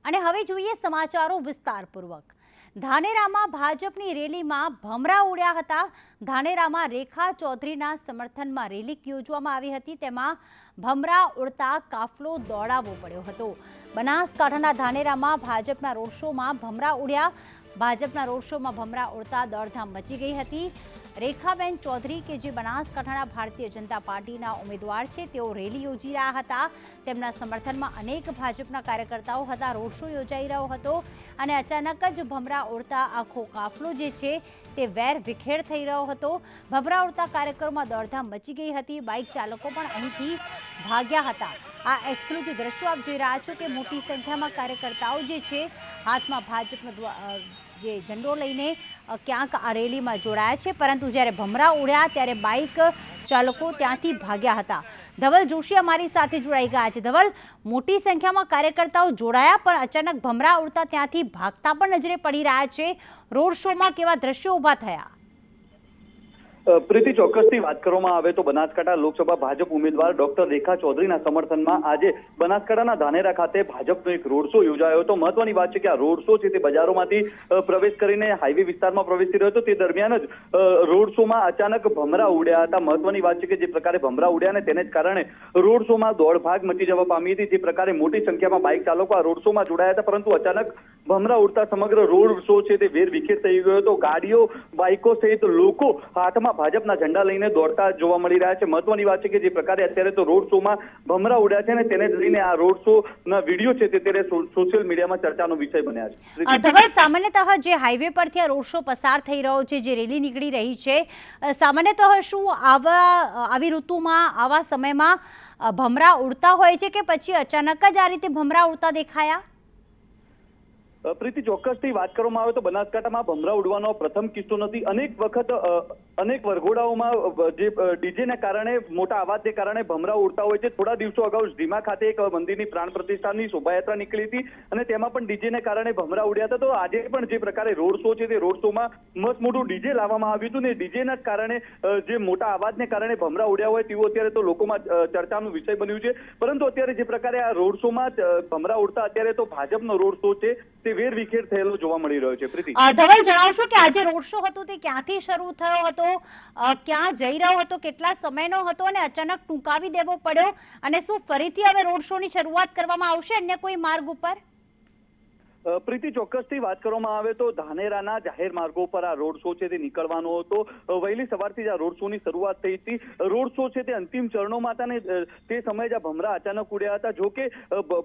અને હવે જોઈએ સમાચારો વિસ્તારપૂર્વક। ધાનેરામાં ભાજપની રેલીમાં ભમરા ઉડ્યા હતા। ધાનેરામાં રેખા ચૌધરીના સમર્થનમાં રેલી યોજવામાં આવી હતી। તેમાં ભમરા ઉડતા કાફલો દોડાવવો પડ્યો હતો। બનાસકાંઠાના ધાનેરામાં ભાજપના રોડ શોમાં ભમરા ઉડ્યા। ભાજપના રોડ શોમાં ભમરા ઉડતા દોડધામ મચી ગઈ હતી। રેખાબેન ચૌધરી કે જે બનાસકાંઠાના ભારતીય જનતા પાર્ટીના ઉમેદવાર છે, તેઓ રેલી યોજી રહ્યા હતા। તેમના સમર્થનમાં અનેક ભાજપના કાર્યકર્તાઓ હતા। રોડ શો યોજાઈ રહ્યો હતો અને અચાનક જ ભમરા ઉડતા આખો કાફલો જે છે તે વેર વિખેર થઈ રહ્યો હતો। ભમરા ઉડતા કાર્યક્રમમાં દોડધામ મચી ગઈ હતી। બાઇક ચાલકો પણ અહીંથી ભાગ્યા હતા। આ એક્સક્લુઝિવ દ્રશ્યો આપ જોઈ રહ્યા છો કે મોટી સંખ્યામાં કાર્યકર્તાઓ જે છે હાથમાં ભાજપનો જે ઝંડો લઈને ક્યાંક આ રેલીમાં જોડાયા છે, પરંતુ જ્યારે ભમરા ઉડ્યા ત્યારે બાઇક ચાલકો ત્યાંથી ભાગ્યા હતા। ધવલ જોશી અમારી સાથે જોડાઈ ગયા છે। ધવલ, મોટી સંખ્યામાં કાર્યકર્તાઓ જોડાયા પણ અચાનક ભમરા ઉડતા ત્યાંથી ભાગતા પણ નજરે પડી રહ્યા છે। રોડ શોમાં કેવા દ્રશ્યો ઊભા થયા? પ્રીતિ, ચોક્કસથી વાત કરવામાં આવે તો બનાસકાંઠા લોકસભા ભાજપ ઉમેદવાર ડોક્ટર રેખા ચૌધરીના સમર્થનમાં આજે બનાસકાંઠાના ધાનેરા ખાતે ભાજપનો એક રોડ શો યોજાયો હતો। મહત્વની વાત છે કે આ રોડ શો છે તે બજારોમાંથી પ્રવેશ કરીને હાઈવે વિસ્તારમાં પ્રવેશી રહ્યો હતો। તે દરમિયાન જ રોડ શોમાં અચાનક ભમરા ઉડ્યા હતા। મહત્વની વાત છે કે જે પ્રકારે ભમરા ઉડ્યા ને તેને જ કારણે રોડ શોમાં દોડભાગ મચી જવા પામી હતી। જે પ્રકારે મોટી સંખ્યામાં બાઇક ચાલકો આ રોડ શોમાં જોડાયા હતા, પરંતુ અચાનક ભમરા ઉડતા સમગ્ર રોડ શો છે તે વેર વિખેર થઈ ગયો હતો। ગાડીઓ, બાઇકો સહિત લોકો હાથમાં ભાજપના ઝંડા લઈને દોડતા જોવા મળી રહ્યા છે। મહત્વની વાત છે કે જે પ્રકારે અત્યારે તો રોડ શોમાં ભમરા ઉડ્યા છે ને તેને લઈને આ રોડ શો ના વિડીયો છે તે અત્યારે સોશિયલ મીડિયામાં ચર્ચાનો વિષય બન્યા છે। ધવલ, સામાન્યતઃ જે હાઈવે પરથી આ રોડ શો પસાર થઈ રહ્યો છે, જે રેલી નીકળી રહી છે, સામાન્યતઃ શું આવી ઋતુમાં, આવા સમયમાં ભમરા ઉડતા હોય છે કે પછી અચાનક જ આ રીતે ભમરા ઉડતા દેખાયા? પ્રીતિ, ચોક્કસથી વાત કરવામાં આવે તો બનાસકાંઠામાં ભમરા ઉડવાનો પ્રથમ કિસ્સો નથી। અનેક વખત અનેક વરઘોડાઓમાં જે ડીજેના કારણે, મોટા અવાજને કારણે ભમરા ઉડતા હોય છે। થોડા દિવસો અગાઉ ધીમા ખાતે એક મંદિરની પ્રાણ પ્રતિષ્ઠાની શોભાયાત્રા નીકળી હતી અને તેમાં પણ ડીજેને કારણે ભમરા ઉડ્યા હતા। તો આજે પણ જે પ્રકારે રોડ શો છે તે રોડ શોમાં મસ્ત મોટું ડીજે લાવવામાં આવ્યું હતું ને ડીજેના કારણે જે મોટા અવાજને કારણે ભમરા ઉડ્યા હોય તેવું અત્યારે તો લોકોમાં ચર્ચાનો વિષય બન્યું છે। પરંતુ અત્યારે જે પ્રકારે આ રોડ શોમાં ભમરા ઉડતા અત્યારે તો ભાજપનો રોડ શો છે તે વેર વિખેર થયેલો જોવા મળી રહ્યો છે। પ્રીતિ, ધવલ, જણાવશો કે આજે રોડ શો હતો તે ક્યાંથી શરૂ થયો હતો, ક્યાં જઈ રહ્યો હતો, કેટલા સમયનો હતો અને અચાનક ટૂંકાવી દેવો પડ્યો, અને શું ફરીથી હવે રોડ શો ની શરૂઆત કરવામાં આવશે અન્ય કોઈ માર્ગ ઉપર? પ્રીતિ, ચોક્કસથી વાત કરવામાં આવે તો ધાનેરાના જાહેર માર્ગો પર આ રોડ શો છે તે નીકળવાનો હતો। વહેલી સવારથી જ આ રોડ શો ની શરૂઆત થઈ હતી। રોડ શો છે તે અંતિમ ચરણોમાં હતા ને તે સમયે જ આ ભમરા અચાનક ઉડ્યા હતા। જો કે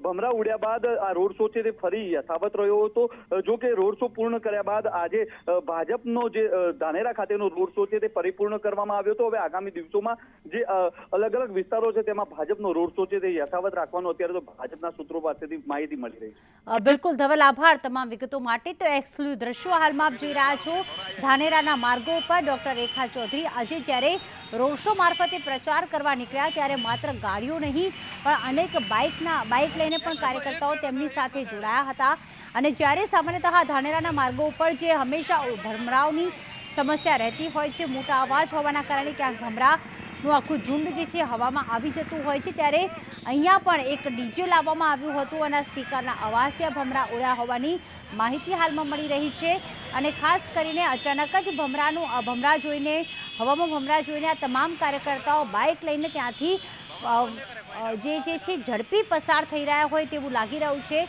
ભમરા ઉડ્યા બાદ આ રોડ શો છે તે ફરી યથાવત રહ્યો હતો। જો કે રોડ શો પૂર્ણ કર્યા બાદ આજે ભાજપનો જે ધાનેરા ખાતેનો રોડ શો છે તે પરિપૂર્ણ કરવામાં આવ્યો હતો। હવે આગામી દિવસોમાં જે અલગ અલગ વિસ્તારો છે તેમાં ભાજપનો રોડ શો છે તે યથાવત રાખવાનો અત્યારે તો ભાજપના સૂત્રો પાસેથી માહિતી મળી રહી છે। બિલકુલ ધવલ, આભાર તમામ વિગતો માટે। તો એક્સક્લુઝિવ દ્રશ્યો હાલમાં આપ જોઈ રહ્યા છો ધાનેરાના માર્ગો પર ડોક્ટર રેખા ચૌધરી આજે જ્યારે રોડ શો મારફતે પ્રચાર કરવા નીકળ્યા ત્યારે માત્ર ગાડીઓ નહીં પણ અનેક બાઇક લઈને પણ કાર્યકર્તાઓ તેમની સાથે જોડાયા હતા। અને જ્યારે સામાન્યતઃ ધાનેરાના માર્ગો ઉપર જે હંમેશા ભમરાઓની સમસ્યા રહેતી હોય છે, મોટા અવાજ હોવાના કારણે ક્યાંક ભમરાનું આખું ઝુંડ જે છે હવામાં આવી જતું હોય છે, ત્યારે અહીંયા પણ એક ડીજે લાવવામાં આવ્યું હતું અને સ્પીકરના અવાજથી આ ભમરા ઉડ્યા હોવાની માહિતી હાલમાં મળી રહી છે। અને ખાસ કરીને અચાનક જ ભમરા જોઈને, હવામાં ભમરા જોઈને આ તમામ કાર્યકર્તાઓ બાઇક લઈને ત્યાંથી જે છે ઝડપી પસાર થઈ રહ્યા હોય તેવું લાગી રહ્યું છે।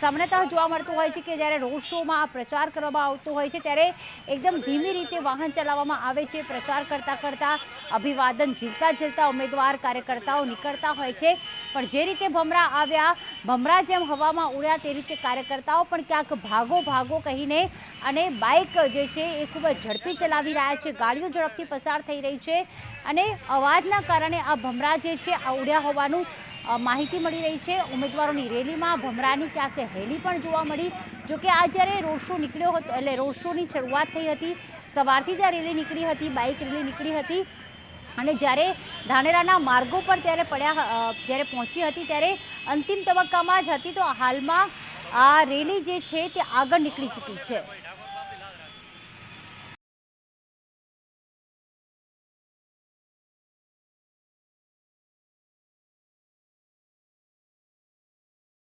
સામાન્યતઃ જોવા મળતું હોય છે કે જ્યારે રોડ શોમાં પ્રચાર કરવામાં આવતો હોય છે ત્યારે એકદમ ધીમી રીતે વાહન ચલાવવામાં આવે છે। પ્રચાર કરતાં અભિવાદન ઝીલતા ઉમેદવાર કાર્યકર્તાઓ નીકળતા હોય છે, પણ જે રીતે ભમરા આવ્યા, ભમરા જેમ હવામાં ઉડ્યા તે રીતે કાર્યકર્તાઓ પણ ક્યાંક ભાગો કહીને અને બાઇક જે છે એ ખૂબ જ ઝડપી ચલાવી રહ્યા છે। ગાડીઓ ઝડપથી પસાર થઈ રહી છે અને અવાજના કારણે આ ભમરા જે છે આ ઉડ્યા હોવાનું માહિતી મળી રહી છે। ઉમેદવારોની રેલીમાં ભમરાની ક્યાંક હેલી પણ જોવા મળી। જોકે આ જ્યારે રોડ શો નીકળ્યો હતો, એટલે રોડ શોની શરૂઆત થઈ હતી, સવારથી જ આ રેલી નીકળી હતી, બાઇક રેલી નીકળી હતી અને જ્યારે ધાનેરાના માર્ગો પર જ્યારે પહોંચી હતી ત્યારે અંતિમ તબક્કામાં જ હતી। તો હાલમાં આ રેલી જે છે તે આગળ નીકળી ચૂકી છે।